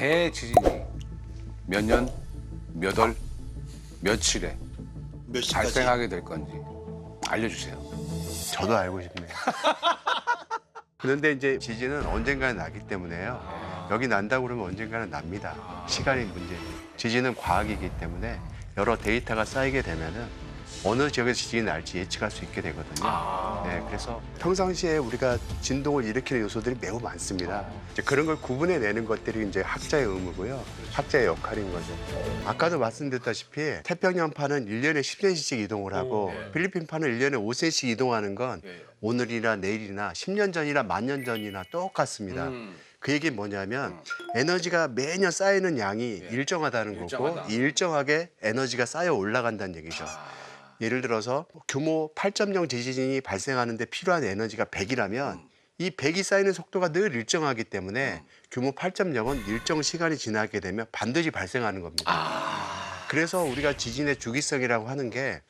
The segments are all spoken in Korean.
대지진이 몇 년, 몇 월, 며칠에 몇 시까지? 발생하게 될 건지 알려주세요. 저도 알고 싶네요. 그런데 이제 지진은 언젠가는 나기 때문에요. 여기 난다고 그러면 언젠가는 납니다. 시간이 문제지. 지진은 과학이기 때문에 여러 데이터가 쌓이게 되면은 어느 지역에서 지진이 날지 예측할 수 있게 되거든요. 네, 그래서 평상시에 우리가 진동을 일으키는 요소들이 매우 많습니다. 이제 그런 걸 구분해내는 것들이 이제 학자의 의무고요. 학자의 역할인 거죠. 아까도 말씀드렸다시피 태평양파는 1년에 10cm씩 이동을 하고 필리핀파는 1년에 5cm씩 이동하는 건 오늘이나 내일이나 10년 전이나 10,000년 전이나 똑같습니다. 그 얘기는 뭐냐면 에너지가 매년 쌓이는 양이 일정하다는 거고 일정하다. 일정하게 에너지가 쌓여 올라간다는 얘기죠. 예를 들어서 규모 8.0 지진이 발생하는데 필요한 에너지가 100이라면 이 100이 쌓이는 속도가 늘 일정하기 때문에 규모 8.0은 일정 시간이 지나게 되면 반드시 발생하는 겁니다. 그래서 우리가 지진의 주기성이라고 하는 게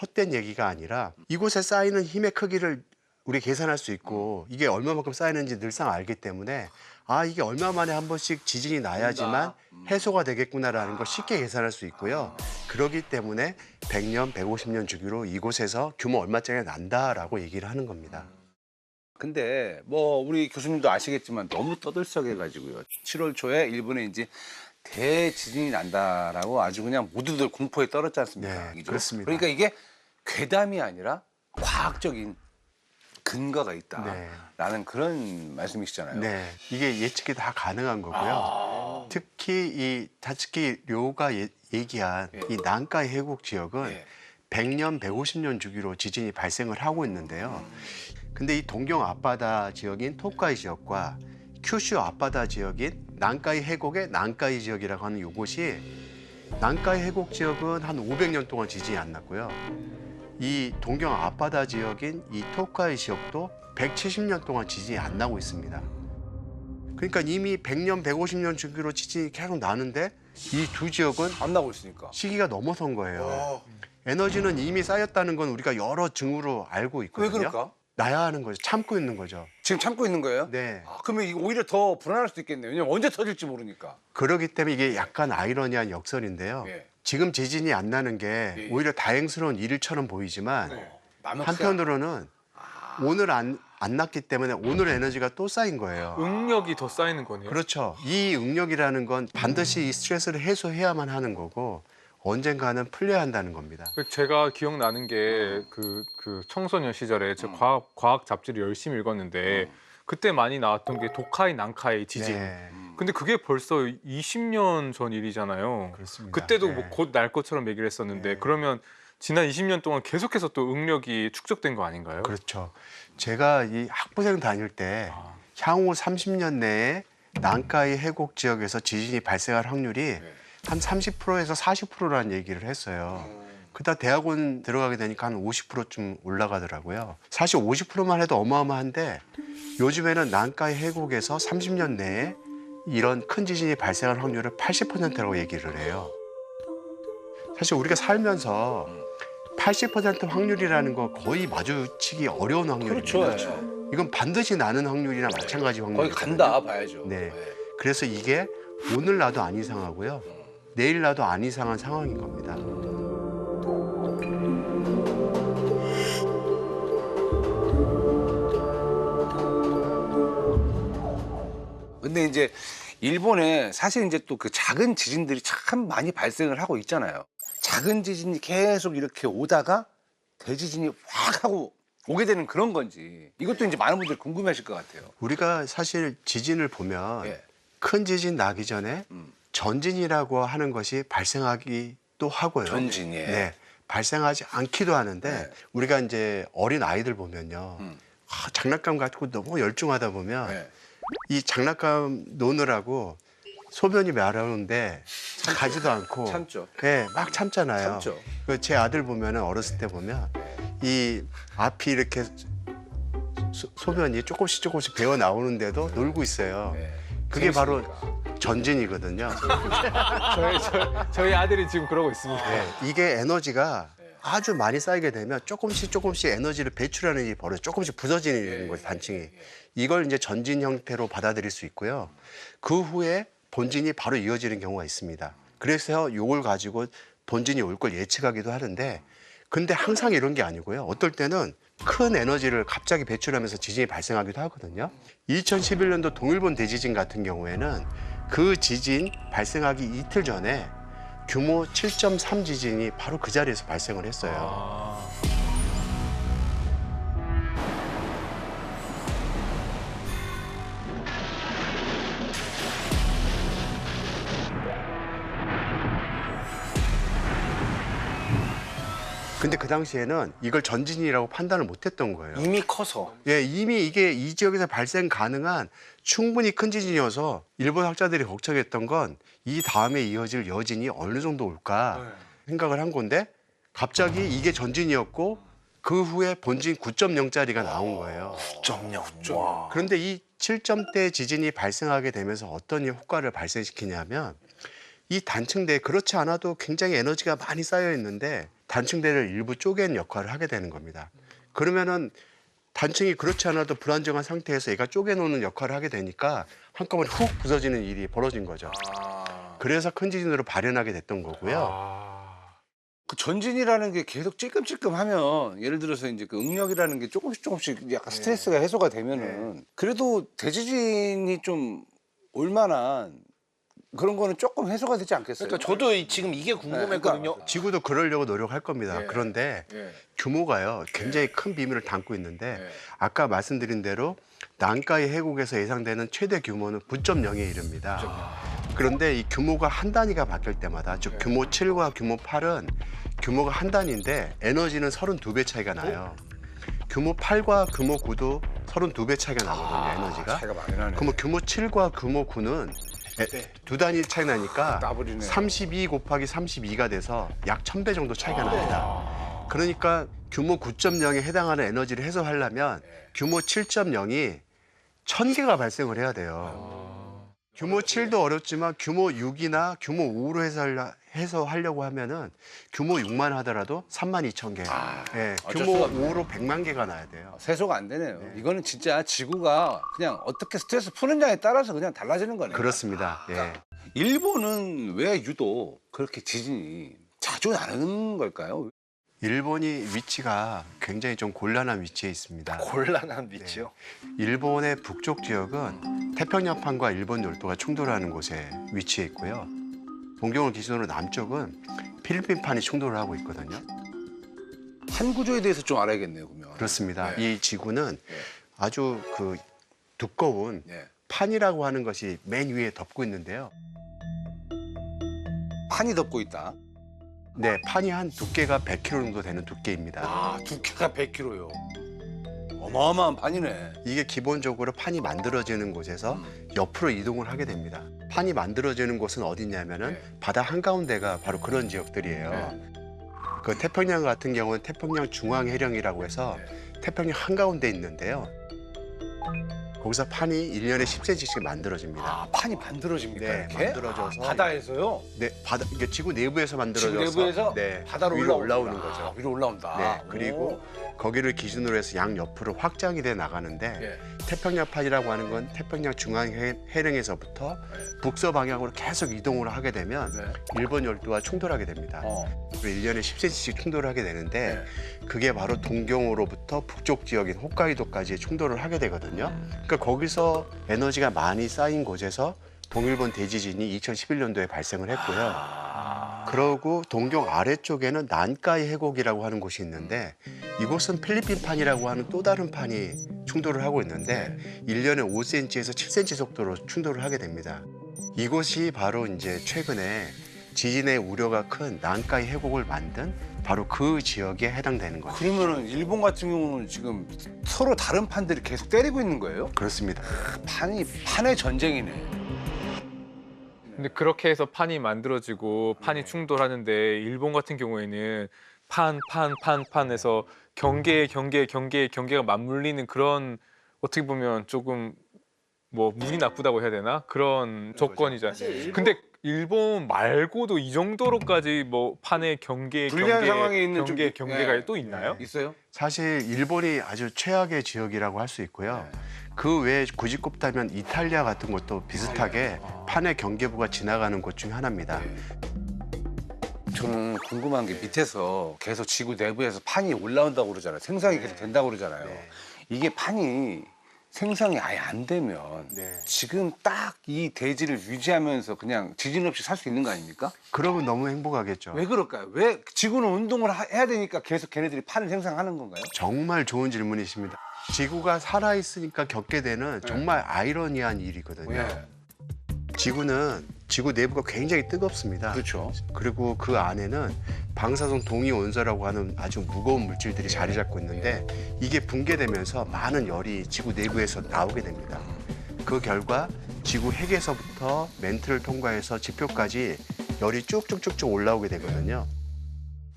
헛된 얘기가 아니라 이곳에 쌓이는 힘의 크기를 우리 계산할 수 있고 이게 얼마만큼 쌓이는지 늘상 알기 때문에 아 이게 얼마 만에 한 번씩 지진이 나야지만 해소가 되겠구나라는 걸 쉽게 계산할 수 있고요. 그렇기 때문에 100년, 150년 주기로 이곳에서 규모 얼마짜리 난다라고 얘기를 하는 겁니다. 근데 뭐 우리 교수님도 아시겠지만 너무 떠들썩해가지고요. 7월 초에 일본에 이제 대지진이 난다라고 아주 그냥 모두들 공포에 떨었지 않습니까? 네, 그죠? 그렇습니다. 그러니까 이게 괴담이 아니라 과학적인 근거가 있다라는 그런 말씀이시잖아요. 네, 이게 예측이 다 가능한 거고요. 특히 이 다츠키 료가 얘기한 이 난카이 해국 지역은 100년, 150년 주기로 지진이 발생을 하고 있는데요. 근데 이 동경 앞바다 지역인 토카이 지역과 큐슈 앞바다 지역인 난카이 해곡의 난카이 지역이라고 하는 이곳이 난카이 해곡 지역은 한 500년 동안 지진이 안 났고요. 이 동경 앞바다 지역인 이 토카이 지역도 170년 동안 지진이 안 나고 있습니다. 그러니까 이미 100년, 150년 주기로 지진이 계속 나는데 이 두 지역은 안 나고 있으니까. 시기가 넘어선 거예요. 에너지는 이미 쌓였다는 건 우리가 여러 증후로 알고 왜 있거든요. 그럴까? 나야 하는 거죠. 참고 있는 거죠. 지금 참고 있는 거예요? 네. 그러면 이거 오히려 더 불안할 수도 있겠네요. 왜냐면 언제 터질지 모르니까. 그렇기 때문에 이게 약간 아이러니한 역설인데요. 예. 지금 지진이 안 나는 게 예. 오히려 다행스러운 일처럼 보이지만 남의 한편으로는 오늘 안 났기 때문에 오늘 에너지가 또 쌓인 거예요. 응력이 더 쌓이는 거네요. 그렇죠. 이 응력이라는 건 반드시 이 스트레스를 해소해야만 하는 거고 언젠가는 풀려야 한다는 겁니다. 제가 기억나는 게 그 청소년 시절에 제가 과학 잡지를 열심히 읽었는데 그때 많이 나왔던 게 도카이 난카이 지진. 네, 근데 그게 벌써 20년 전 일이잖아요. 그렇습니다. 그때도 네. 뭐 곧 날 것처럼 얘기를 했었는데 네. 그러면 지난 20년 동안 계속해서 또 응력이 축적된 거 아닌가요? 그렇죠. 제가 이 학부생 다닐 때 향후 30년 내에 난카이 해곡 지역에서 지진이 발생할 확률이 한 30%에서 40%라는 얘기를 했어요. 그러다 대학원 들어가게 되니까 한 50%쯤 올라가더라고요. 사실 50%만 해도 어마어마한데 요즘에는 난카이 해곡에서 30년 내에 이런 큰 지진이 발생할 확률을 80%라고 얘기를 해요. 사실 우리가 살면서 80% 확률이라는 거 거의 마주치기 어려운 확률입니다. 그렇죠. 이건 반드시 나는 확률이나 마찬가지 거기 확률이에요. 간다 봐야죠. 네. 그래서 이게 오늘 나도 안 이상하고요. 내일 나도 안 이상한 상황인 겁니다. 근데 이제 일본에 사실 이제 또 그 작은 지진들이 참 많이 발생을 하고 있잖아요. 작은 지진이 계속 이렇게 오다가 대지진이 확 하고 오게 되는 그런 건지 이것도 이제 많은 분들이 궁금해하실 것 같아요. 우리가 사실 지진을 보면 예. 큰 지진 나기 전에 전진이라고 하는 것이 발생하기도 하고요. 전진이에요. 네. 발생하지 않기도 하는데 네. 우리가 이제 어린 아이들 보면요. 장난감 갖고 너무 열중하다 보면 네. 이 장난감 노느라고 소변이 마려운데 가지도 않고 참죠. 네, 막 참잖아요. 참죠. 제 아들 보면은 어렸을 때 보면 이 앞이 이렇게 소변이 조금씩 배어 나오는데도 놀고 있어요. 네. 그게 바로 재밌으니까. 전진이거든요. 저희 아들이 지금 그러고 있습니다. 네, 이게 에너지가 아주 많이 쌓이게 되면 조금씩 에너지를 배출하는 일이 벌어져 조금씩 부서지는 거죠, 단층이. 이걸 이제 전진 형태로 받아들일 수 있고요. 그 후에 본진이 바로 이어지는 경우가 있습니다. 그래서 이걸 가지고 본진이 올 걸 예측하기도 하는데 근데 항상 이런 게 아니고요. 어떨 때는 큰 에너지를 갑자기 배출하면서 지진이 발생하기도 하거든요. 2011년도 동일본 대지진 같은 경우에는 그 지진 발생하기 이틀 전에 규모 7.3 지진이 바로 그 자리에서 발생을 했어요. 근데 그 당시에는 이걸 전진이라고 판단을 못했던 거예요. 이미 커서. 예, 이미 이게 이 지역에서 발생 가능한 충분히 큰 지진이어서 일본 학자들이 걱정했던 건 이 다음에 이어질 여진이 어느 정도 올까 생각을 한 건데 갑자기 이게 전진이었고 그 후에 본진 9.0짜리가 나온 거예요. 9.0. 그런데 이 7점대 지진이 발생하게 되면서 어떤 효과를 발생시키냐면 이 단층대에 그렇지 않아도 굉장히 에너지가 많이 쌓여 있는데 단층대를 일부 쪼개는 역할을 하게 되는 겁니다. 그러면은 단층이 그렇지 않아도 불안정한 상태에서 얘가 쪼개놓는 역할을 하게 되니까 한꺼번에 훅 부서지는 일이 벌어진 거죠. 그래서 큰 지진으로 발현하게 됐던 거고요. 그 전진이라는 게 계속 찔끔찔끔하면 예를 들어서 이제 그 응력이라는 게 조금씩 약간 스트레스가 해소가 되면은 그래도 대지진이 좀 올 만한 그런 거는 조금 해소가 되지 않겠어요? 그러니까 저도 지금 이게 궁금했거든요. 지구도 그러려고 노력할 겁니다. 예. 그런데 예. 규모가요 굉장히 큰 비밀을 담고 있는데 예. 아까 말씀드린 대로 난카이 해국에서 예상되는 최대 규모는 9.0에 이릅니다. 그런데 이 규모가 한 단위가 바뀔 때마다 즉 규모 7과 규모 8은 규모가 한 단위인데 에너지는 32배 차이가 나요. 규모 8과 규모 9도 32배 차이가 나거든요, 에너지가. 차이가 많이 나네. 그러면 규모 7과 규모 9는 두 단위 차이 나니까 더블이네. 32 곱하기 32가 돼서 약 1000배 정도 차이가 납니다. 그러니까 규모 9.0에 해당하는 에너지를 해소하려면 규모 7.0이 1000개가 발생을 해야 돼요. 규모 7도 어렵지만 규모 6이나 규모 5로 해소하려고 하면은 규모 6만 하더라도 32,000개. 예, 어쩔 규모 수가 없네. 5로 100만 개가 나야 돼요. 세소가 안 되네요. 이거는 진짜 지구가 그냥 어떻게 스트레스 푸느냐에 따라서 그냥 달라지는 거네요. 그렇습니다. 예. 일본은 왜 유독 그렇게 지진이 자주 나는 걸까요? 일본이 위치가 굉장히 좀 곤란한 위치에 있습니다. 곤란한 위치요. 일본의 북쪽 지역은 태평양판과 일본 열도가 충돌하는 곳에 위치해 있고요. 동경을 기준으로 남쪽은 필리핀판이 충돌을 하고 있거든요. 판 구조에 대해서 좀 알아야겠네요, 그러면. 그렇습니다. 네. 이 지구는 아주 그 두꺼운 네. 판이라고 하는 것이 맨 위에 덮고 있는데요. 판이 덮고 있다. 네, 판이 한 두께가 100km 정도 되는 두께입니다. 아, 두께가 100kg요. 어마어마한 판이네. 이게 기본적으로 판이 만들어지는 곳에서 옆으로 이동을 하게 됩니다. 판이 만들어지는 곳은 어디냐면은 바다 한가운데가 바로 그런 지역들이에요. 그 태평양 같은 경우는 태평양 중앙해령이라고 해서 태평양 한가운데 있는데요. 거기서 판이 1년에 10cm씩 만들어집니다. 아, 판이 만들어집니까? 네, 이렇게? 만들어져서 바다에서요? 네, 바다 이게 지구 내부에서 만들어져서 지구 내부에서 네, 바다로 위로 올라오는 올라오는 거죠. 위로 올라온다. 네, 그리고 거기를 기준으로 해서 양 옆으로 확장이 돼 나가는데 예. 태평양판이라고 하는 건 태평양 중앙해령에서부터 북서 방향으로 계속 이동을 하게 되면 네. 일본 열도와 충돌하게 됩니다. 그리고 1년에 10cm씩 충돌을 하게 되는데 그게 바로 동경으로부터 북쪽 지역인 홋카이도까지 충돌을 하게 되거든요. 그러니까 거기서 에너지가 많이 쌓인 곳에서 동일본 대지진이 2011년도에 발생을 했고요. 그러고 동경 아래쪽에는 난카이 해곡이라고 하는 곳이 있는데 이곳은 필리핀판이라고 하는 또 다른 판이 충돌을 하고 있는데 1년에 5cm에서 7cm 속도로 충돌을 하게 됩니다. 이곳이 바로 이제 최근에 지진의 우려가 큰 난카이 해곡을 만든 바로 그 지역에 해당되는 거죠. 그러면은 일본 같은 경우는 지금 서로 다른 판들이 계속 때리고 있는 거예요? 그렇습니다. 판의 전쟁이네. 근데 그렇게 해서 판이 만들어지고 판이 충돌하는데 일본 같은 경우에는 판에서 경계가 맞물리는 그런 어떻게 보면 조금 뭐 물이 나쁘다고 해야 되나 그런 조건이잖아요. 근데 일본 말고도 이 정도로까지 뭐 판의 불리한 상황에 있는 경계가 네. 또 있나요? 있어요? 사실 일본이 아주 최악의 지역이라고 할 수 있고요. 네. 그 외에 굳이 꼽다면 이탈리아 같은 것도 비슷하게 판의 경계부가 지나가는 곳 중 하나입니다. 네. 저는 궁금한 게 밑에서 계속 지구 내부에서 판이 올라온다고 그러잖아요. 생성이 계속 된다고 그러잖아요. 네. 이게 판이 생성이 아예 안 되면 네. 지금 딱 이 대지를 유지하면서 그냥 지진 없이 살 수 있는 거 아닙니까? 그러면 너무 행복하겠죠. 왜 그럴까요? 왜 지구는 운동을 해야 되니까 계속 걔네들이 판을 생성하는 건가요? 정말 좋은 질문이십니다. 지구가 살아있으니까 겪게 되는 정말 아이러니한 일이거든요. 네. 지구는 지구 내부가 굉장히 뜨겁습니다. 그렇죠. 그리고 그 안에는 방사성 동위원소라고 하는 아주 무거운 물질들이 자리 잡고 있는데 이게 붕괴되면서 많은 열이 지구 내부에서 나오게 됩니다. 그 결과 지구 핵에서부터 멘트를 통과해서 지표까지 열이 쭉쭉쭉쭉 올라오게 되거든요.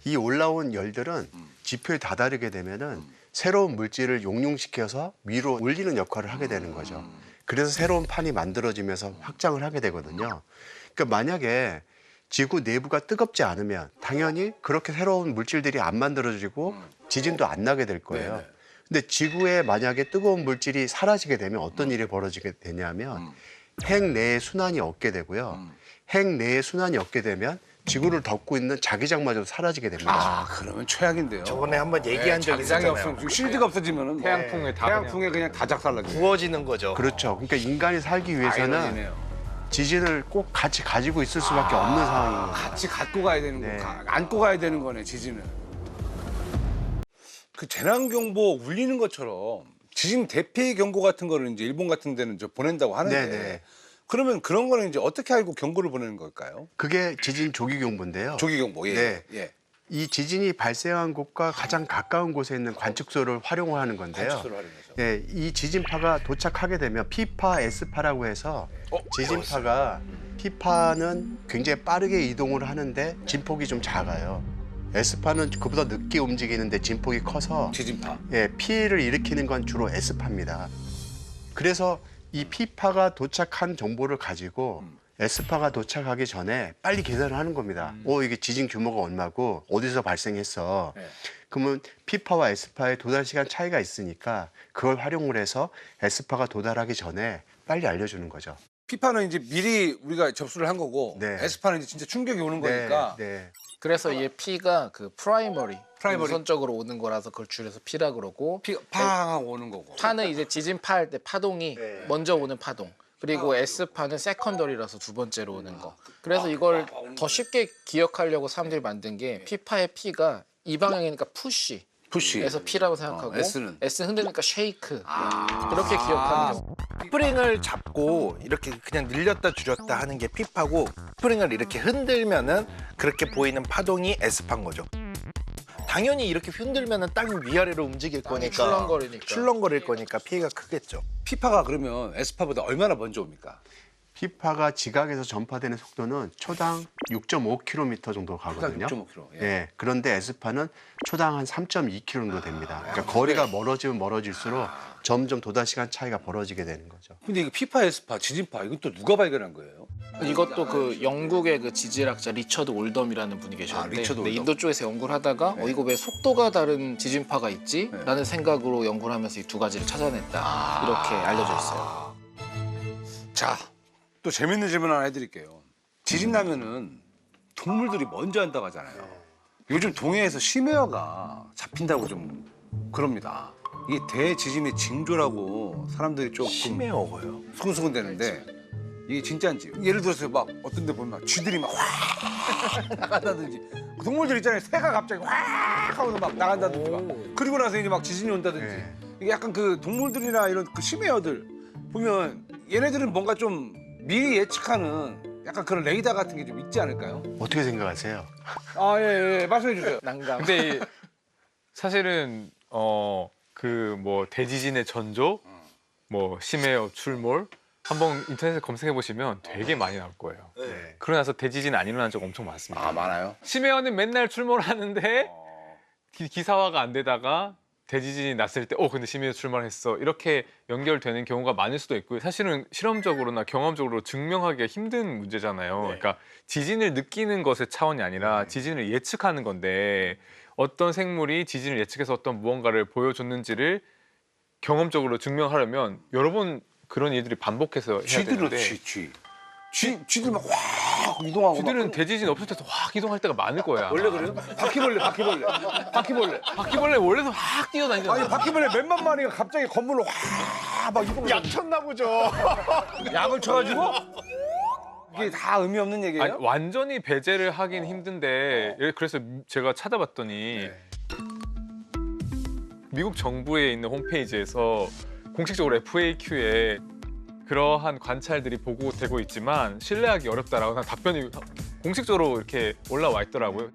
이 올라온 열들은 지표에 다다르게 되면은 새로운 물질을 용융시켜서 위로 올리는 역할을 하게 되는 거죠. 그래서 새로운 판이 만들어지면서 확장을 하게 되거든요. 그러니까 만약에 지구 내부가 뜨겁지 않으면 당연히 그렇게 새로운 물질들이 안 만들어지고 지진도 안 나게 될 거예요. 네네. 근데 지구에 만약에 뜨거운 물질이 사라지게 되면 어떤 일이 벌어지게 되냐면 핵 내에 순환이 없게 되고요. 핵 내에 순환이 없게 되면 지구를 덮고 있는 자기장마저 사라지게 됩니다. 아, 그러면 최악인데요. 저번에 한번 얘기한 적이 자기장이 있었잖아요. 없으면 실드가 없어지면은 뭐 태양풍에 다 태양풍에 그냥 다 작살나죠. 구워지는 거죠. 그렇죠. 그러니까 인간이 살기 위해서는 아이러니네요. 지진을 꼭 같이 가지고 있을 수밖에 없는 상황인 거예요. 같이 갖고 가야 되는 네. 거, 안고 가야 되는 거네 지진은. 그 재난 경보 울리는 것처럼 지진 대피 경고 같은 거를 이제 일본 같은 데는 저 보낸다고 하는데 네네. 그러면 그런 거는 이제 어떻게 알고 경고를 보내는 걸까요? 그게 지진 조기 경보인데요. 조기 경보. 예. 네. 예. 이 지진이 발생한 곳과 가장 가까운 곳에 있는 관측소를 활용하는 건데요. 관측소를 활용해서. 예, 이 지진파가 도착하게 되면 P파, S파라고 해서 지진파가 P파는 굉장히 빠르게 이동을 하는데 진폭이 좀 작아요. S파는 그보다 늦게 움직이는데 진폭이 커서 지진파. 예, 피해를 일으키는 건 주로 S파입니다. 그래서 이 P파가 도착한 정보를 가지고 S파가 도착하기 전에 빨리 계산을 하는 겁니다. 이게 지진 규모가 얼마고 어디서 발생했어. 네. 그러면 P파와 S파의 도달 시간 차이가 있으니까 그걸 활용을 해서 S파가 도달하기 전에 빨리 알려주는 거죠. P파는 이제 미리 우리가 접수를 한 거고 네. S파는 이제 진짜 충격이 오는 거니까. 네. 그래서 이게 P가 그 프라이머리, 프라이머리. 우선적으로 오는 거라서 그걸 줄여서 P라 그러고 P 팡하고 오는 거고. 파는 이제 지진파 할 때 파동이 네. 먼저 오는 파동. 그리고 S파는 세컨더리라서 두 번째로 오는 거. 그래서 이걸 더 쉽게 기억하려고 사람들이 만든 게 P파의 P가 이 방향이니까 푸시. 푸시. 에서 P라고 생각하고 S는? 흔들니까 쉐이크. 그렇게 기억하는 거. 스프링을 잡고 이렇게 그냥 늘렸다 줄였다 하는 게 P파고 스프링을 이렇게 흔들면은 그렇게 보이는 파동이 S파인 거죠. 당연히 이렇게 흔들면은 땅이 위아래로 움직일 거니까 출렁거리니까. 출렁거릴 거니까 피해가 크겠죠. P파가 그러면 S파보다 얼마나 먼저 옵니까? P파가 지각에서 전파되는 속도는 초당 6.5km 정도 가거든요. 6.5km. 예. 예, 그런데 S파는 초당 한 3.2km 정도 됩니다. 그러니까 거리가 멀어지면 멀어질수록 점점 도달 시간 차이가 벌어지게 되는 거죠. 근데 이게 P파, S파, 지진파 이건 또 누가 발견한 거예요? 이것도 그 영국의 그 지질학자 리처드 올덤이라는 분이 계셨는데 리처드 근데 올덤. 인도 쪽에서 연구를 하다가 이거 왜 속도가 다른 지진파가 있지? 네. 라는 생각으로 연구를 하면서 이 두 가지를 찾아냈다. 이렇게 알려져 있어요. 자, 또 재밌는 질문 하나 해드릴게요. 지진 나면은 동물들이 먼저 한다고 하잖아요. 요즘 동해에서 심해어가 잡힌다고 좀 그럽니다. 이게 대지진의 징조라고 사람들이 조금 심해어고요. 수근수근 되는데 이게 진짜인지. 예를 들어서 막 어떤 데 보면 막 쥐들이 막 확 나간다든지 그 동물들 있잖아요. 새가 갑자기 확 하고 막 나간다든지 막 그리고 나서 이제 막 지진이 온다든지 네. 이게 약간 그 동물들이나 이런 그 심해어들 보면 얘네들은 뭔가 좀 미리 예측하는 약간 그런 레이더 같은 게 좀 있지 않을까요? 어떻게 생각하세요? 아, 예, 예. 말씀해 주세요. 난감. 근데 사실은 그 뭐 대지진의 전조, 뭐 심해어 출몰 한번 인터넷에 검색해 보시면 되게 많이 나올 거예요. 네. 그러고 나서 대지진 안 일어난 적 엄청 많습니다. 아, 많아요? 심해어는 맨날 출몰하는데 기사화가 안 되다가 대지진이 났을 때 근데 심해요 출마했어 이렇게 연결되는 경우가 많을 수도 있고요. 사실은 실험적으로나 경험적으로 증명하기가 힘든 문제잖아요. 그러니까 지진을 느끼는 것의 차원이 아니라 지진을 예측하는 건데 어떤 생물이 지진을 예측해서 어떤 무언가를 보여줬는지를 경험적으로 증명하려면 여러 번 그런 일들이 반복해서 해야 쥐들은 되는데 쥐들 막 확 이동하고 쥐들은 막. 대지진 없을 때도 확 이동할 때가 많을 거야. 원래 그래요? 바퀴벌레. 바퀴벌레 원래도 확 뛰어다니잖아. 아니 바퀴벌레 몇만 마리가 갑자기 건물로 확막 이동. 약 쳤나 보죠. 약을 쳐가지고 이게 다 의미 없는 얘기예요? 아니, 완전히 배제를 하긴 힘든데 그래서 제가 찾아봤더니 미국 정부에 있는 홈페이지에서 공식적으로 FAQ에 그러한 관찰들이 보고되고 있지만 신뢰하기 어렵다라고 한 답변이 공식적으로 이렇게 올라와 있더라고요.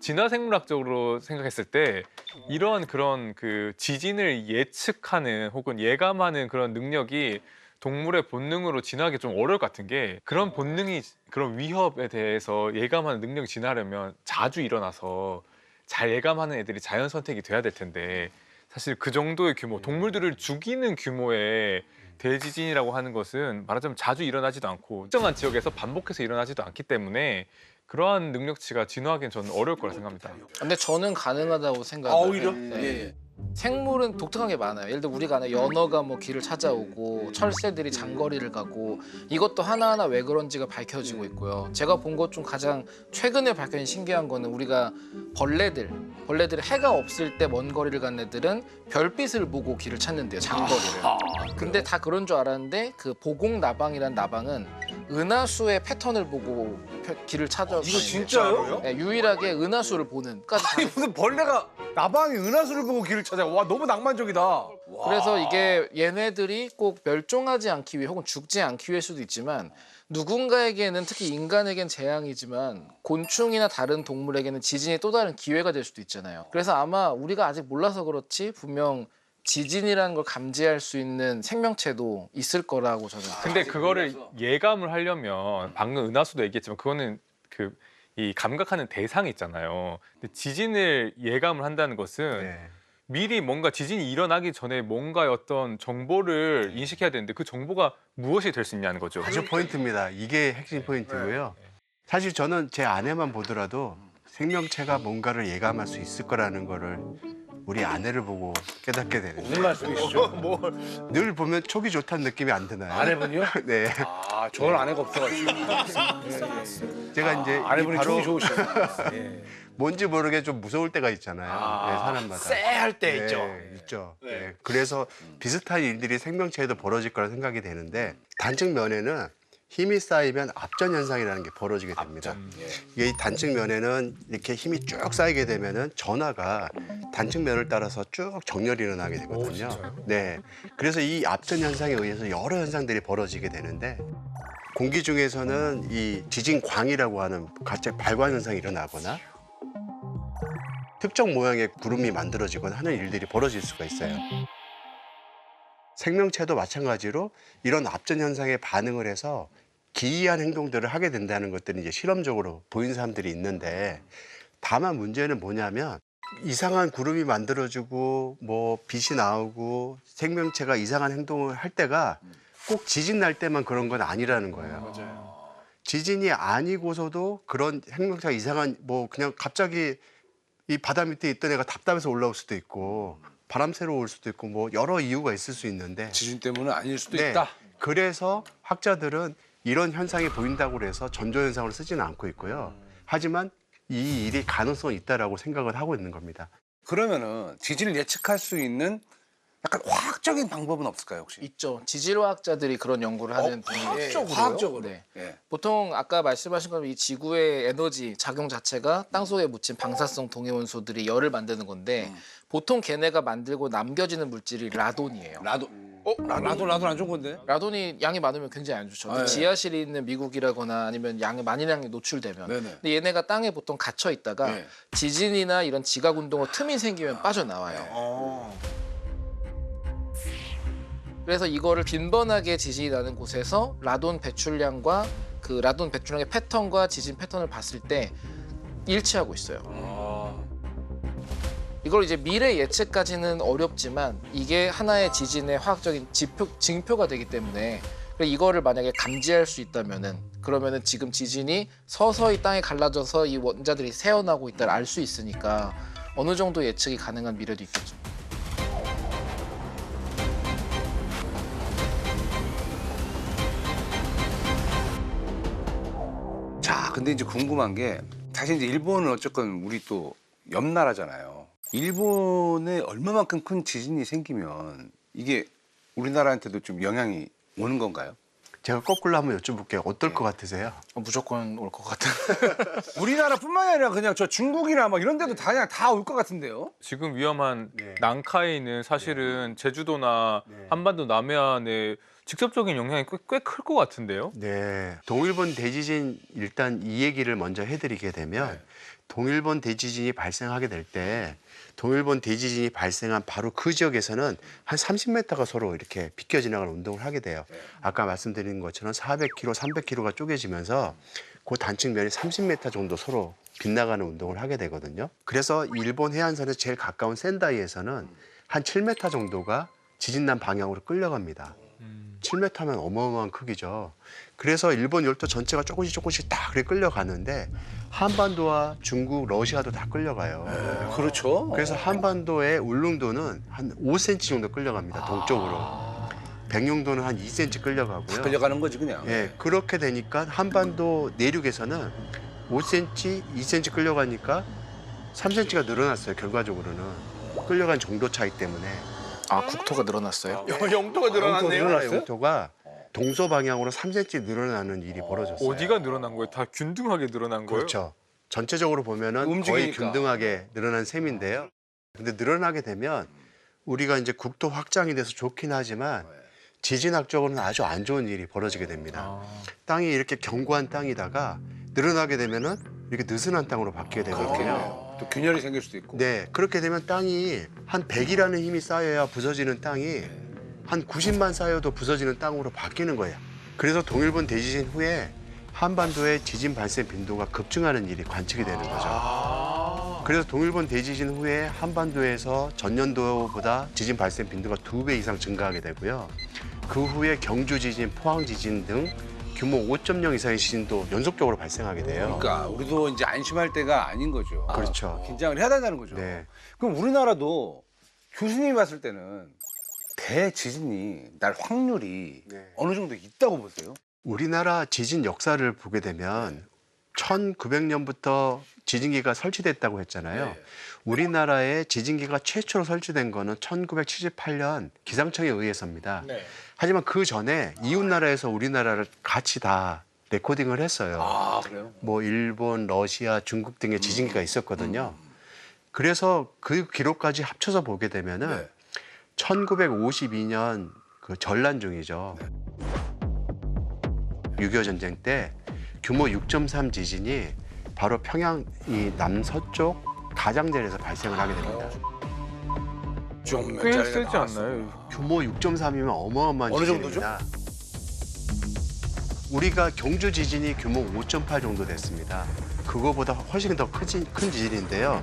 진화생물학적으로 생각했을 때 이러한 그런 그 지진을 예측하는 혹은 예감하는 그런 능력이 동물의 본능으로 진화하기 좀 어려울 것 같은 게 그런 본능이 그런 위협에 대해서 예감하는 능력이 진화하려면 자주 일어나서 잘 예감하는 애들이 자연 선택이 돼야 될 텐데 사실 그 정도의 규모, 동물들을 죽이는 규모의 대지진이라고 하는 것은 말하자면 자주 일어나지도 않고 특정한 지역에서 반복해서 일어나지도 않기 때문에 그러한 능력치가 진화하기는 저는 어려울 거라 생각합니다. 근데 저는 가능하다고 생각해요. 오히려? 네. 예. 생물은 독특한 게 많아요. 예를 들어 우리가 아는 연어가 뭐 길을 찾아오고 철새들이 장거리를 가고 이것도 하나하나 왜 그런지가 밝혀지고 있고요. 제가 본 것 중 가장 최근에 밝혀진 신기한 거는 우리가 벌레들이 해가 없을 때 먼 거리를 간 애들은 별빛을 보고 길을 찾는데요. 장거리를. 근데 다 그런 줄 알았는데 그 보공나방이라는 나방은 은하수의 패턴을 보고 길을 찾아가요. 이거 진짜요? 네, 유일하게 은하수를 보는. 아니 무슨 벌레가 나방이 은하수를 보고 길을 찾아. 와 너무 낭만적이다. 와. 그래서 이게 얘네들이 꼭 멸종하지 않기 위해 혹은 죽지 않기 위할 수도 있지만 누군가에게는 특히 인간에겐 재앙이지만 곤충이나 다른 동물에게는 지진이 또 다른 기회가 될 수도 있잖아요. 그래서 아마 우리가 아직 몰라서 그렇지 분명 지진이라는 걸 감지할 수 있는 생명체도 있을 거라고 저는. 근데 그거를 예감을 하려면 방금 은하수도 얘기했지만 그거는 그 이 감각하는 대상이 있잖아요. 근데 지진을 예감을 한다는 것은 네. 미리 뭔가 지진이 일어나기 전에 뭔가의 어떤 정보를 인식해야 되는데 그 정보가 무엇이 될 수 있냐는 거죠. 아주 포인트입니다. 이게 핵심 포인트고요. 사실 저는 제 아내만 보더라도 생명체가 뭔가를 예감할 수 있을 거라는 거를 우리 아내를 보고 깨닫게 되는데 무슨 말씀이시죠? 늘 보면 촉이 좋다는 느낌이 안 드나요? 아내분이요? 네. 아 저는 아내가 없어가지고. 제가 이제 아내분이 바로 촉이 좋으시죠. 예. 뭔지 모르게 좀 무서울 때가 있잖아요. 네, 사람마다. 쎄할 때 있죠. 있죠. 네. 그래서 비슷한 일들이 생명체에도 벌어질 거라 생각이 되는데 단측 면에는 힘이 쌓이면 압전 현상이라는 게 벌어지게 됩니다. 이게 이 단측 면에는 이렇게 힘이 쭉 쌓이게 되면은 전하가 단측 면을 따라서 쭉 정렬이 일어나게 되거든요. 네. 그래서 이 압전 현상에 의해서 여러 현상들이 벌어지게 되는데 공기 중에서는 이 지진광이라고 하는 갑자기 발광 현상이 일어나거나 특정 모양의 구름이 만들어지거나 하는 일들이 벌어질 수가 있어요. 생명체도 마찬가지로 이런 압전 현상에 반응을 해서 기이한 행동들을 하게 된다는 것들이 이제 실험적으로 보인 사람들이 있는데 다만 문제는 뭐냐면 이상한 구름이 만들어지고 뭐 빛이 나오고 생명체가 이상한 행동을 할 때가 꼭 지진 날 때만 그런 건 아니라는 거예요. 지진이 아니고서도 그런 생명체가 이상한 뭐 그냥 갑자기 이 바다 밑에 있던 애가 답답해서 올라올 수도 있고 바람 쐬러 올 수도 있고 뭐 여러 이유가 있을 수 있는데 지진 때문은 아닐 수도 네. 있다. 그래서 학자들은 이런 현상이 보인다고 해서 전조현상으로 쓰지는 않고 있고요. 하지만 이 일이 가능성이 있다라고 생각을 하고 있는 겁니다. 그러면은 지진을 예측할 수 있는 약간 화학적인 방법은 없을까요 혹시? 있죠. 지질화학자들이 그런 연구를 하는 분이 화학적으로? 네. 예. 보통 아까 말씀하신 것처럼 이 지구의 에너지 작용 자체가 땅속에 묻힌 방사성 동해원소들이 열을 만드는 건데 보통 걔네가 만들고 남겨지는 물질이 라돈이에요. 라돈 안 좋은 건데? 라돈이 양이 많으면 굉장히 안 좋죠. 네. 지하실에 있는 미국이라거나 아니면 양이 많이 노출되면. 네네. 근데 얘네가 땅에 보통 갇혀 있다가 네. 지진이나 이런 지각 운동으로 틈이 생기면 빠져나와요. 그래서 이거를 빈번하게 지진이 나는 곳에서 라돈 배출량과 그 라돈 배출량의 패턴과 지진 패턴을 봤을 때 일치하고 있어요. 이걸 이제 미래 예측까지는 어렵지만 이게 하나의 지진의 화학적인 징표가 되기 때문에 이거를 만약에 감지할 수 있다면은 그러면은 지금 지진이 서서히 땅에 갈라져서 이 원자들이 새어나고 있다를 알 수 있으니까 어느 정도 예측이 가능한 미래도 있겠죠. 자, 근데 이제 궁금한 게 사실 이제 일본은 어쨌건 우리 또 옆 나라잖아요. 일본에 얼마만큼 큰 지진이 생기면 이게 우리나라한테도 좀 영향이 오는 건가요? 제가 거꾸로 한번 여쭤볼게요. 어떨 것 같으세요? 무조건 올 것 같은. 우리나라뿐만이 아니라 그냥 저 중국이나 뭐 이런 데도 다 그냥 다 올 것 같은데요. 지금 위험한 네. 난카이는 사실은 제주도나 네. 한반도 남해안에 직접적인 영향이 꽤 클 것 같은데요. 네. 동일본 대지진 일단 이 얘기를 먼저 해드리게 되면 동일본 대지진이 발생하게 될 때 동일본 대지진이 발생한 바로 그 지역에서는 한 30m가 서로 이렇게 비껴 지나가는 운동을 하게 돼요. 아까 말씀드린 것처럼 400km, 300km가 쪼개지면서 그 단층면이 30m 정도 서로 빗나가는 운동을 하게 되거든요. 그래서 일본 해안선에서 제일 가까운 센다이에서는 한 7m 정도가 지진난 방향으로 끌려갑니다. 7m면 어마어마한 크기죠. 그래서 일본 열도 전체가 조금씩 다 그래 끌려가는데 한반도와 중국, 러시아도 다 끌려가요. 그렇죠. 그래서 한반도의 울릉도는 한 5cm 정도 끌려갑니다. 동쪽으로. 백령도는 한 2cm 끌려가고요. 끌려가는 거지 그냥. 예, 그렇게 되니까 한반도 내륙에서는 5cm, 2cm 끌려가니까 3cm가 늘어났어요. 결과적으로는 끌려간 정도 차이 때문에. 아 국토가 늘어났어요? 영토가 늘어났네요. 늘어났어요? 영토가 동서 방향으로 3cm 늘어나는 일이 벌어졌어요. 어디가 늘어난 거예요? 다 균등하게 늘어난 거예요? 그렇죠. 전체적으로 보면은 거의 움직이니까. 균등하게 늘어난 셈인데요. 근데 늘어나게 되면 우리가 이제 국토 확장이 돼서 좋긴 하지만 지진학적으로는 아주 안 좋은 일이 벌어지게 됩니다. 땅이 이렇게 견고한 땅이다가 늘어나게 되면은 이렇게 느슨한 땅으로 바뀌게 되거든요. 또 균열이 생길 수도 있고. 네, 그렇게 되면 땅이 한 100이라는 힘이 쌓여야 부서지는 땅이 한 90만 쌓여도 부서지는 땅으로 바뀌는 거예요. 그래서 동일본 대지진 후에 한반도의 지진 발생 빈도가 급증하는 일이 관측이 되는 거죠. 그래서 동일본 대지진 후에 한반도에서 전년도보다 지진 발생 빈도가 2배 이상 증가하게 되고요. 그 후에 경주 지진, 포항 지진 등 규모 5.0 이상의 지진도 연속적으로 발생하게 돼요. 그러니까 우리도 이제 안심할 때가 아닌 거죠. 그렇죠. 긴장을 해야 된다는 거죠. 네. 그럼 우리나라도 교수님이 봤을 때는 대지진이 날 확률이 네. 어느 정도 있다고 보세요? 우리나라 지진 역사를 보게 되면 1900년부터 지진기가 설치됐다고 했잖아요. 네. 우리나라에 지진기가 최초로 설치된 거는 1978년 기상청에 의해서입니다. 네. 하지만 그 전에 이웃 나라에서 우리나라를 같이 다 레코딩을 했어요. 아 그래요? 뭐 일본, 러시아, 중국 등의 지진기가 있었거든요. 그래서 그 기록까지 합쳐서 보게 되면은 네. 1952년 그 전란 중이죠. 6.25 전쟁 때 규모 6.3 지진이 바로 평양 이 남서쪽 가장자리에서 발생을 하게 됩니다. 좀몇 꽤 자리가 세지 나왔어요. 않나요? 규모 6.3이면 어마어마한 어느 지진입니다. 우리가 경주 지진이 규모 5.8 정도 됐습니다. 그거보다 훨씬 더 큰 지진인데요.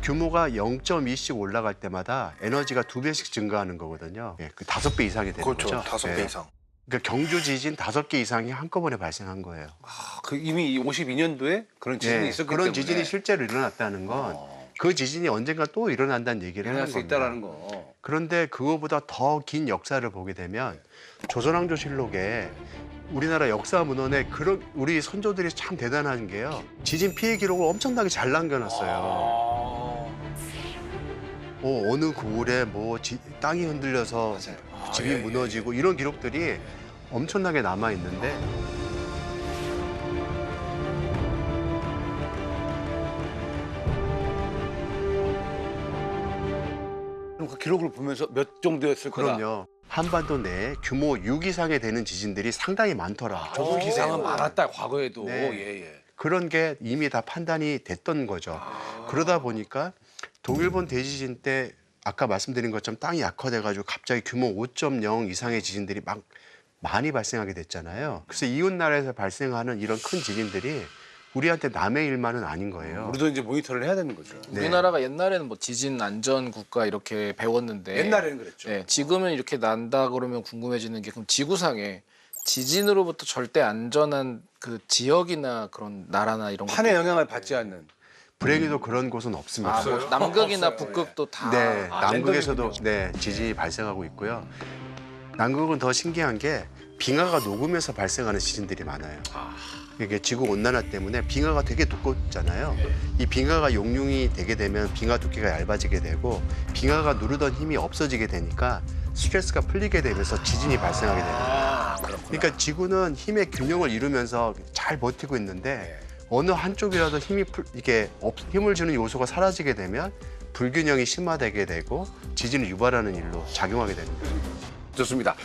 규모가 0.2씩 올라갈 때마다 에너지가 2배씩 증가하는 거거든요. 예, 그 5배 이상이 되는 그렇죠. 거죠. 5배 예. 이상. 그러니까 경주 지진 5개 이상이 한꺼번에 발생한 거예요. 아, 그 이미 52년도에 그런 지진이 예, 있었기 그런 때문에 지진이 실제로 일어났다는 건 그 지진이 언젠가 또 일어난다는 얘기를 일어날 하는 수 겁니다. 있다라는 거. 그런데 그거보다 더 긴 역사를 보게 되면 조선왕조실록에 우리나라 역사 문헌에 그런 우리 선조들이 참 대단한 게요. 지진 피해 기록을 엄청나게 잘 남겨놨어요. 어느 고을에 뭐 땅이 흔들려서 집이 예, 무너지고 이런 기록들이 엄청나게 남아 있는데 그럼 그 기록을 보면서 몇 정도였을 거다. 그럼요. 한반도 내에 규모 6 이상이 되는 지진들이 상당히 많더라. 저도 기상은 많았다 과거에도. 네. 예. 그런 게 이미 다 판단이 됐던 거죠. 그러다 보니까 동일본 대지진 때 아까 말씀드린 것처럼 땅이 약화돼가지고 갑자기 규모 5.0 이상의 지진들이 막 많이 발생하게 됐잖아요. 그래서 이웃 나라에서 발생하는 이런 큰 지진들이 우리한테 남의 일만은 아닌 거예요. 우리도 이제 모니터를 해야 되는 거죠. 네. 우리나라가 옛날에는 뭐 지진 안전 국가 이렇게 배웠는데 옛날에는 그랬죠. 네, 지금은 이렇게 난다 그러면 궁금해지는 게 그럼 지구상에 지진으로부터 절대 안전한 그 지역이나 그런 나라나 이런 판에 것도 영향을 받지 않는. 불행히도 그런 곳은 없습니다. 뭐 남극이나 북극도 다 네, 남극에서도 랜덤이군요. 네, 지진이 발생하고 있고요. 남극은 더 신기한 게 빙하가 녹으면서 발생하는 지진들이 많아요. 이게 지구 온난화 때문에 빙하가 되게 두껍잖아요. 이 빙하가 용융이 되게 되면 빙하 두께가 얇아지게 되고 빙하가 누르던 힘이 없어지게 되니까 스트레스가 풀리게 되면서 지진이 발생하게 됩니다. 그러니까 지구는 힘의 균형을 이루면서 잘 버티고 있는데 어느 한쪽이라도 힘을 주는 요소가 사라지게 되면 불균형이 심화되게 되고 지진을 유발하는 일로 작용하게 됩니다. 좋습니다.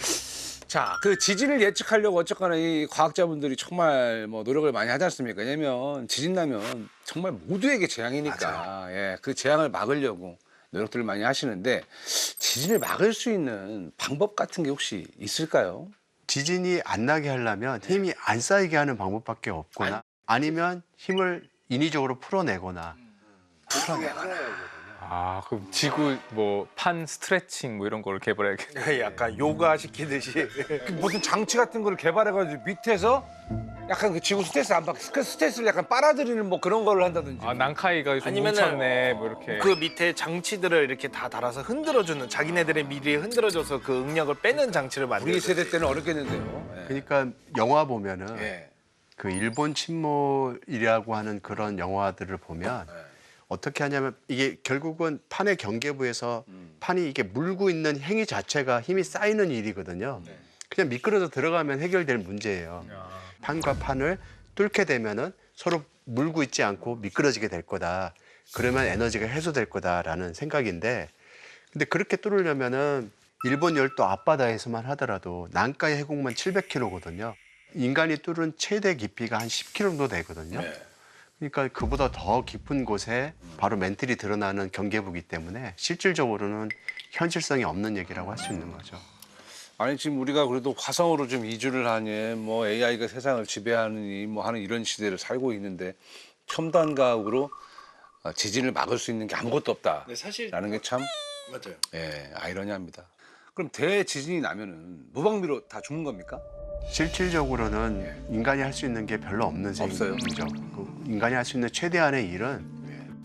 자, 그 지진을 예측하려고 어쨌거나 이 과학자분들이 정말 뭐 노력을 많이 하지 않습니까? 왜냐면 지진 나면 정말 모두에게 재앙이니까 예, 그 재앙을 막으려고 노력들을 많이 하시는데 지진을 막을 수 있는 방법 같은 게 혹시 있을까요? 지진이 안 나게 하려면 힘이 안 쌓이게 하는 방법밖에 없거나 아니면 힘을 인위적으로 풀어내거나 아, 그럼 지구 뭐 판 스트레칭 뭐 이런 걸 개발해야겠네. 약간 요가 시키듯이. 그 무슨 장치 같은 걸 개발해가지고 밑에서 약간 그 지구 스트레스 안 받게 스트레스를 약간 빨아들이는 뭐 그런 거를 한다든지. 아, 난카이가 좀 아니면은 뭉쳤네 뭐 이렇게. 그 밑에 장치들을 이렇게 다 달아서 흔들어주는 자기네들의 미리 흔들어줘서 그 응력을 빼는 장치를 만들어. 우리 세대 때는 어렵겠는데요. 예. 그러니까 영화 보면은 예. 그 일본 침몰이라고 하는 그런 영화들을 보면 어떻게 하냐면 이게 결국은 판의 경계부에서 판이 이게 물고 있는 행위 자체가 힘이 쌓이는 일이거든요. 그냥 미끄러져 들어가면 해결될 문제예요. 판과 판을 뚫게 되면은 서로 물고 있지 않고 미끄러지게 될 거다. 그러면 에너지가 해소될 거다라는 생각인데 근데 그렇게 뚫으려면은 일본 열도 앞바다에서만 하더라도 난카이 해공만 700km거든요. 인간이 뚫은 최대 깊이가 한 10km 정도 되거든요. 그러니까 그보다 더 깊은 곳에 바로 멘틀이 드러나는 경계부기 때문에 실질적으로는 현실성이 없는 얘기라고 할 수 있는 거죠. 아니 지금 우리가 그래도 화성으로 좀 이주를 하니 뭐 AI가 세상을 지배하느니 뭐 하는 이런 시대를 살고 있는데 첨단 과학으로 지진을 막을 수 있는 게 아무것도 없다라는 네, 사실 게 참 맞아요. 아이러니합니다. 그럼 대지진이 나면은 무방비로 다 죽는 겁니까? 실질적으로는 인간이 할 수 있는 게 별로 없는 없어요? 셈이죠. 그 인간이 할 수 있는 최대한의 일은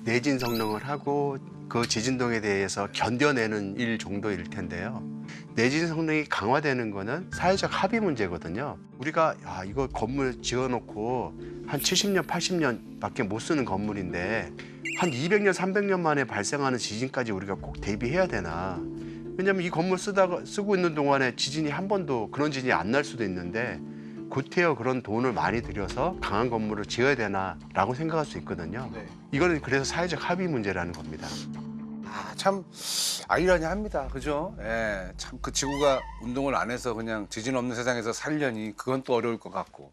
내진 성능을 하고 그 지진동에 대해서 견뎌내는 일 정도일 텐데요. 내진 성능이 강화되는 거는 사회적 합의 문제거든요. 우리가 이거 건물 지어놓고 한 70년, 80년밖에 못 쓰는 건물인데 한 200년, 300년 만에 발생하는 지진까지 우리가 꼭 대비해야 되나? 왜냐하면 이 건물 쓰고 있는 동안에 지진이 한 번도 그런 지진이 안 날 수도 있는데 구태여 그런 돈을 많이 들여서 강한 건물을 지어야 되나라고 생각할 수 있거든요. 이거는 그래서 사회적 합의 문제라는 겁니다. 참 아이러니합니다. 그죠? 예, 참 그 지구가 운동을 안 해서 그냥 지진 없는 세상에서 살려니 그건 또 어려울 것 같고.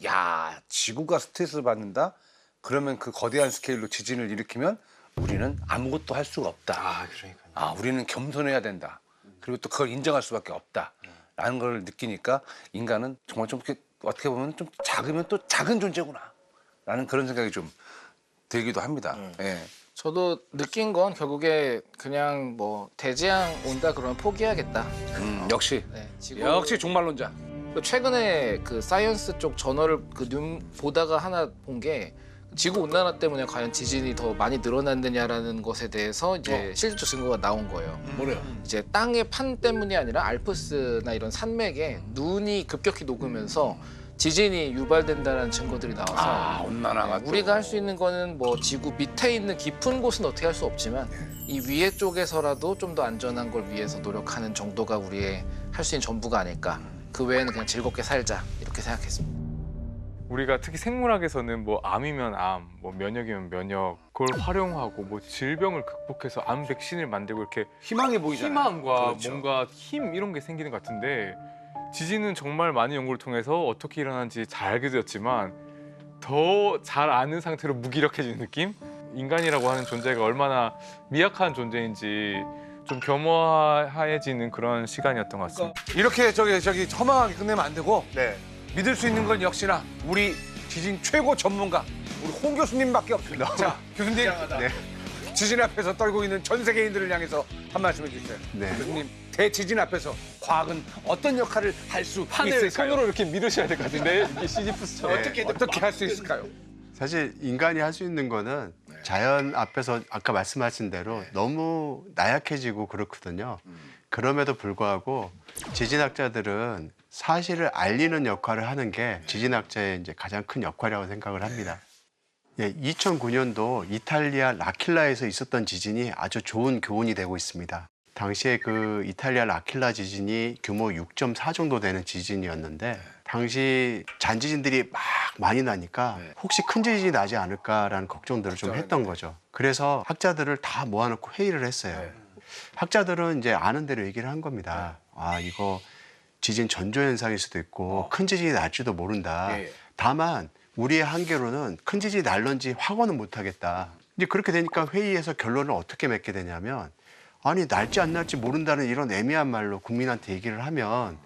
야, 지구가 스트레스를 받는다? 그러면 그 거대한 스케일로 지진을 일으키면 우리는 아무것도 할 수가 없다. 그러니까. 우리는 겸손해야 된다. 그리고 또 그걸 인정할 수밖에 없다. 라는 걸 느끼니까 인간은 정말 좀 이렇게 어떻게 보면 좀 작으면 또 작은 존재구나. 라는 그런 생각이 좀 들기도 합니다. 예. 저도 느낀 건 결국에 그냥 뭐 대재앙 온다 그러면 포기하겠다. 역시. 네, 지구 역시 종말론자. 최근에 그 사이언스 쪽 저널을 보다가 하나 본 게 지구 온난화 때문에 과연 지진이 더 많이 늘어났느냐라는 것에 대해서 이제 실질적 증거가 나온 거예요. 뭐래요? 이제 땅의 판 때문이 아니라 알프스나 이런 산맥에 눈이 급격히 녹으면서 지진이 유발된다는 증거들이 나와서 온난화가 또. 우리가 할 수 있는 거는 뭐 지구 밑에 있는 깊은 곳은 어떻게 할 수 없지만 이 위에 쪽에서라도 좀 더 안전한 걸 위해서 노력하는 정도가 우리의 할 수 있는 전부가 아닐까. 그 외에는 그냥 즐겁게 살자 이렇게 생각했습니다. 우리가 특히 생물학에서는 뭐 암이면 암, 뭐 면역이면 면역, 그걸 활용하고 뭐 질병을 극복해서 암 백신을 만들고 이렇게 희망이 보이잖아요. 희망과 그렇죠. 뭔가 힘 이런 게 생기는 것 같은데 지진은 정말 많은 연구를 통해서 어떻게 일어나는지 잘 알게 되었지만 더 잘 아는 상태로 무기력해지는 느낌? 인간이라고 하는 존재가 얼마나 미약한 존재인지 좀 겸허해지는 그런 시간이었던 것 같습니다. 이렇게 저기 허망하게 끝내면 안 되고 네. 믿을 수 있는 건 역시나 우리 지진 최고 전문가 우리 홍 교수님밖에 없습니다. 자, 교수님. 네. 지진 앞에서 떨고 있는 전 세계인들을 향해서 한 말씀 해주세요. 네. 교수님, 대지진 앞에서 과학은 어떤 역할을 할 수 판을 있을까요? 손으로 이렇게 밀으셔야 될 것 같은데 이게 시지프스처럼. 네. 어떻게 할 수 있을까요? 사실 인간이 할 수 있는 거는 자연 앞에서 아까 말씀하신 대로 너무 나약해지고 그렇거든요. 그럼에도 불구하고 지진학자들은 사실을 알리는 역할을 하는 게 지진학자의 이제 가장 큰 역할이라고 생각을 합니다. 예, 2009년도 이탈리아 라킬라에서 있었던 지진이 아주 좋은 교훈이 되고 있습니다. 당시에 그 이탈리아 라킬라 지진이 규모 6.4 정도 되는 지진이었는데 당시 잔지진들이 막 많이 나니까 혹시 큰 지진이 나지 않을까라는 걱정들을 좀 했던 거죠. 그래서 학자들을 다 모아놓고 회의를 했어요. 학자들은 이제 아는 대로 얘기를 한 겁니다. 아, 이거 지진 전조 현상일 수도 있고 큰 지진이 날지도 모른다. 다만 우리의 한계로는 큰 지진이 날런지 확언은 못하겠다. 이제 그렇게 되니까 회의에서 결론을 어떻게 맺게 되냐면 아니 날지 안 날지 모른다는 이런 애매한 말로 국민한테 얘기를 하면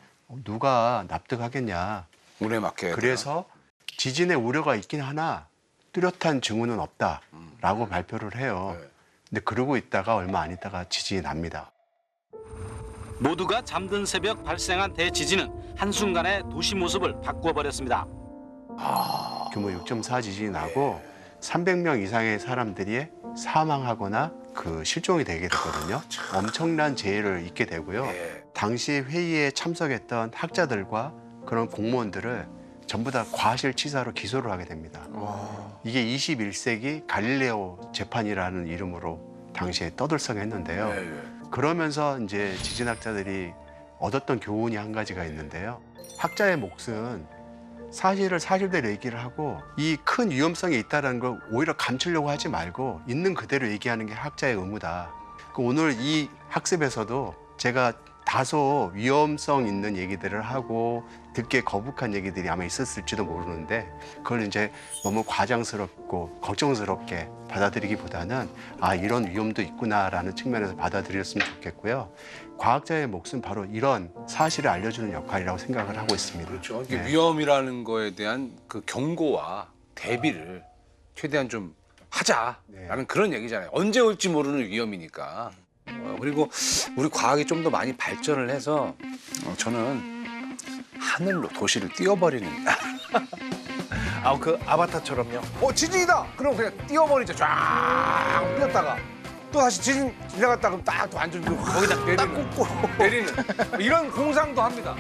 누가 납득하겠냐. 운에 맡겨야 그래서 지진의 우려가 있긴 하나 뚜렷한 징후는 없다라고 발표를 해요. 근데 그러고 있다가 얼마 안 있다가 지진이 납니다. 모두가 잠든 새벽 발생한 대지진은 한순간에 도시 모습을 바꿔버렸습니다. 규모 6.4 지진이 나고 300명 이상의 사람들이 사망하거나 그 실종이 되게 되거든요. 엄청난 재해를 입게 되고요. 당시 회의에 참석했던 학자들과 그런 공무원들을 전부 다 과실치사로 기소를 하게 됩니다. 이게 21세기 갈릴레오 재판이라는 이름으로 당시에 떠들썩했는데요. 그러면서 이제 지진학자들이 얻었던 교훈이 한 가지가 있는데요. 학자의 몫은 사실을 사실대로 얘기를 하고 이 큰 위험성이 있다는 걸 오히려 감추려고 하지 말고 있는 그대로 얘기하는 게 학자의 의무다. 오늘 이 학습에서도 제가 다소 위험성 있는 얘기들을 하고 듣기에 거북한 얘기들이 아마 있었을지도 모르는데 그걸 이제 너무 과장스럽고 걱정스럽게 받아들이기보다는 아 이런 위험도 있구나라는 측면에서 받아들였으면 좋겠고요. 과학자의 몫은 바로 이런 사실을 알려주는 역할이라고 생각을 하고 있습니다. 그렇죠. 이게 네. 위험이라는 거에 대한 그 경고와 대비를 최대한 좀 하자라는 그런 얘기잖아요. 언제 올지 모르는 위험이니까. 그리고 우리 과학이 좀 더 많이 발전을 해서 저는 하늘로 도시를 띄워버리는. 아, 그 아바타처럼요. 지진이다. 그럼 그냥 띄워버리죠. 쫙 띄었다가 또 다시 지진 지나갔다 그럼 딱 또 완전 거기다 딱 꽂고 내리는 이런 공상도 합니다.